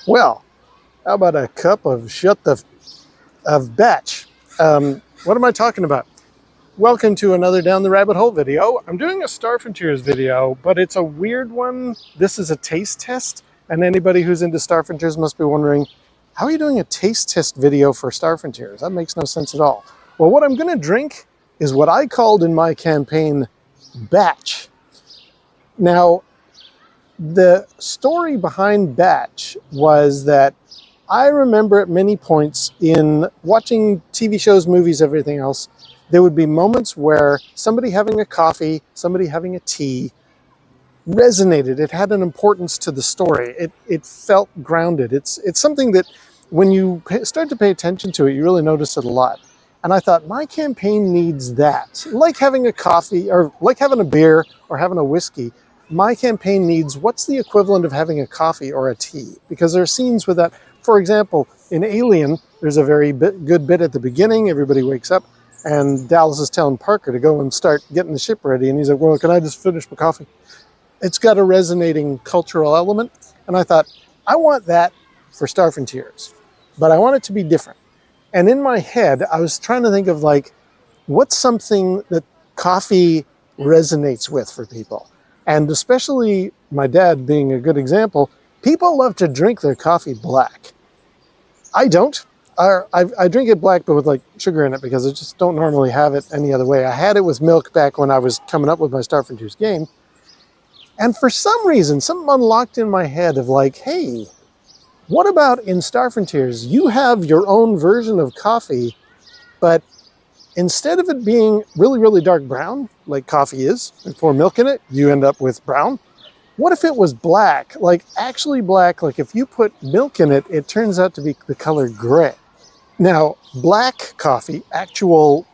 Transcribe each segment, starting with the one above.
Well, how about a cup of of batch? What am I talking about? Welcome to another Down the Rabbit Hole video. I'm doing a Star Frontiers video, but it's a weird one. This is a taste test, and anybody who's into Star Frontiers must be wondering, how are you doing a taste test video for Star Frontiers? That makes no sense at all. Well, what I'm going to drink is what I called in my campaign batch. Now, the story behind batch was that I remember at many points in watching TV shows, movies, everything else, there would be moments where somebody having a coffee, somebody having a tea resonated. It had an importance to the story. It felt grounded. It's something that when you start to pay attention to it, you really notice it a lot. And I thought, my campaign needs that. Like having a coffee or like having a beer or having a whiskey, my campaign needs what's the equivalent of having a coffee or a tea? Because there are scenes with that. For example, in Alien, there's a very good bit at the beginning. Everybody wakes up and Dallas is telling Parker to go and start getting the ship ready. And he's like, well, can I just finish my coffee? It's got a resonating cultural element. And I thought, I want that for Star Frontiers, but I want it to be different. And in my head, I was trying to think of like, what's something that coffee resonates with for people? And especially my dad being a good example, people love to drink their coffee black. I don't. I drink it black, but with like sugar in it because I just don't normally have it any other way. I had it with milk back when I was coming up with my Star Frontiers game. And for some reason, something unlocked in my head of like, hey, what about in Star Frontiers, you have your own version of coffee, but instead of it being really, really dark brown, like coffee is, and pour milk in it, you end up with brown. What if it was black, like actually black, like if you put milk in it, it turns out to be the color gray. Now, black coffee, actual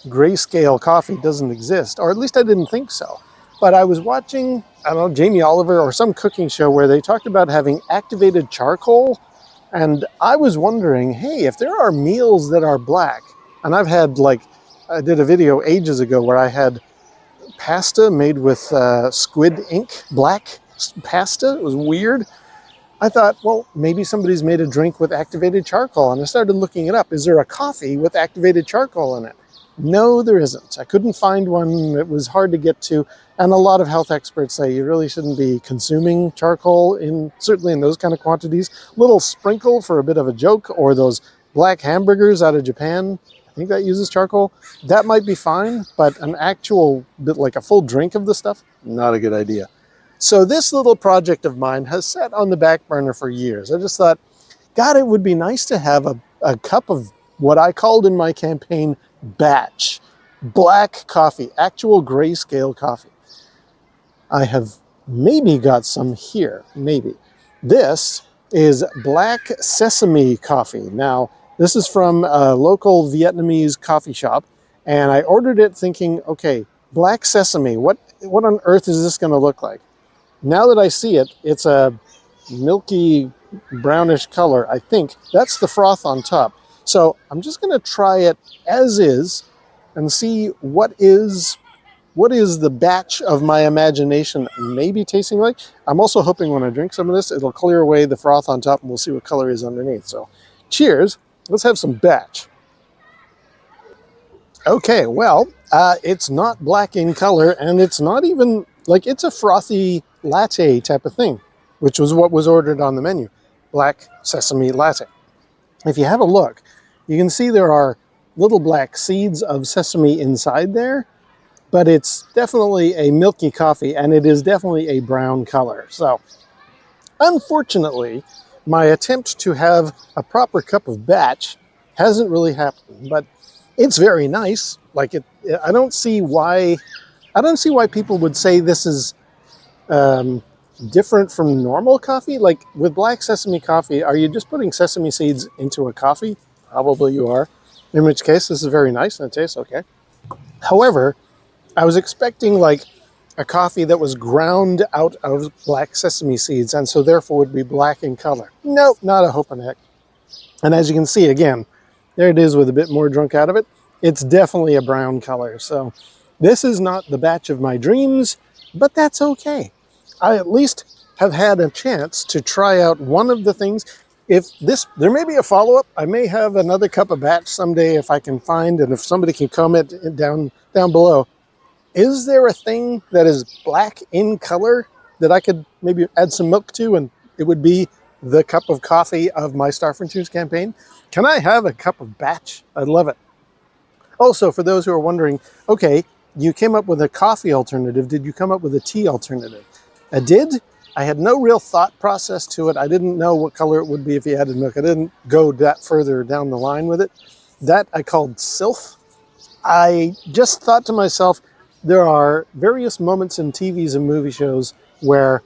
grayscale coffee doesn't exist, or at least I didn't think so. But I was watching, I don't know, Jamie Oliver or some cooking show where they talked about having activated charcoal. And I was wondering, hey, if there are meals that are black, and I've had like, I did a video ages ago where I had pasta made with squid ink, black pasta. It was weird. I thought, well, maybe somebody's made a drink with activated charcoal. And I started looking it up. Is there a coffee with activated charcoal in it? No, there isn't. I couldn't find one. It was hard to get to. And a lot of health experts say you really shouldn't be consuming charcoal, certainly in those kind of quantities. Little sprinkle for a bit of a joke, or those black hamburgers out of Japan, I think that uses charcoal. That might be fine, but an actual bit like a full drink of the stuff, not a good idea. So this little project of mine has sat on the back burner for years. I just thought, God, it would be nice to have a cup of what I called in my campaign batch, black coffee, actual grayscale coffee. I have maybe got some here, maybe. This is black sesame coffee. Now, this is from a local Vietnamese coffee shop, and I ordered it thinking, okay, black sesame, what on earth is this going to look like? Now that I see it, it's a milky brownish color, I think. That's the froth on top. So I'm just going to try it as is and see what is the batch of my imagination maybe tasting like. I'm also hoping when I drink some of this, it'll clear away the froth on top and we'll see what color is underneath. So cheers. Let's have some batch. Okay, well, it's not black in color, and it's not even, like, it's a frothy latte type of thing, which was what was ordered on the menu. Black sesame latte. If you have a look, you can see there are little black seeds of sesame inside there, but it's definitely a milky coffee, and it is definitely a brown color. So, unfortunately, my attempt to have a proper cup of batch hasn't really happened, but it's very nice. Like I don't see why people would say this is different from normal coffee. Like with black sesame coffee, are you just putting sesame seeds into a coffee? Probably you are. In which case, this is very nice and it tastes okay. However, I was expecting like a coffee that was ground out of black sesame seeds and so therefore would be black in color. Nope, not a hope in heck. And as you can see, again, there it is with a bit more drunk out of it. It's definitely a brown color. So this is not the batch of my dreams, but that's okay. I at least have had a chance to try out one of the things. There may be a follow-up. I may have another cup of batch someday if I can find, and if somebody can comment down below. Is there a thing that is black in color that I could maybe add some milk to, and it would be the cup of coffee of my Star Frontiers campaign? Can I have a cup of batch? I'd love it. Also, for those who are wondering, okay, you came up with a coffee alternative. Did you come up with a tea alternative? I did. I had no real thought process to it. I didn't know what color it would be if you added milk. I didn't go that further down the line with it. That I called Sylph. I just thought to myself, there are various moments in TVs and movie shows where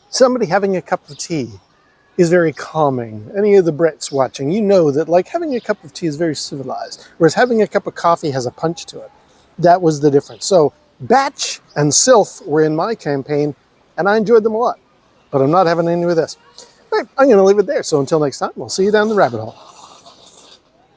somebody having a cup of tea is very calming. Any of the Brits watching, you know that like having a cup of tea is very civilized, whereas having a cup of coffee has a punch to it. That was the difference. So Batch and Sylph were in my campaign, and I enjoyed them a lot. But I'm not having any with this. All right, I'm going to leave it there. So until next time, we'll see you down the rabbit hole.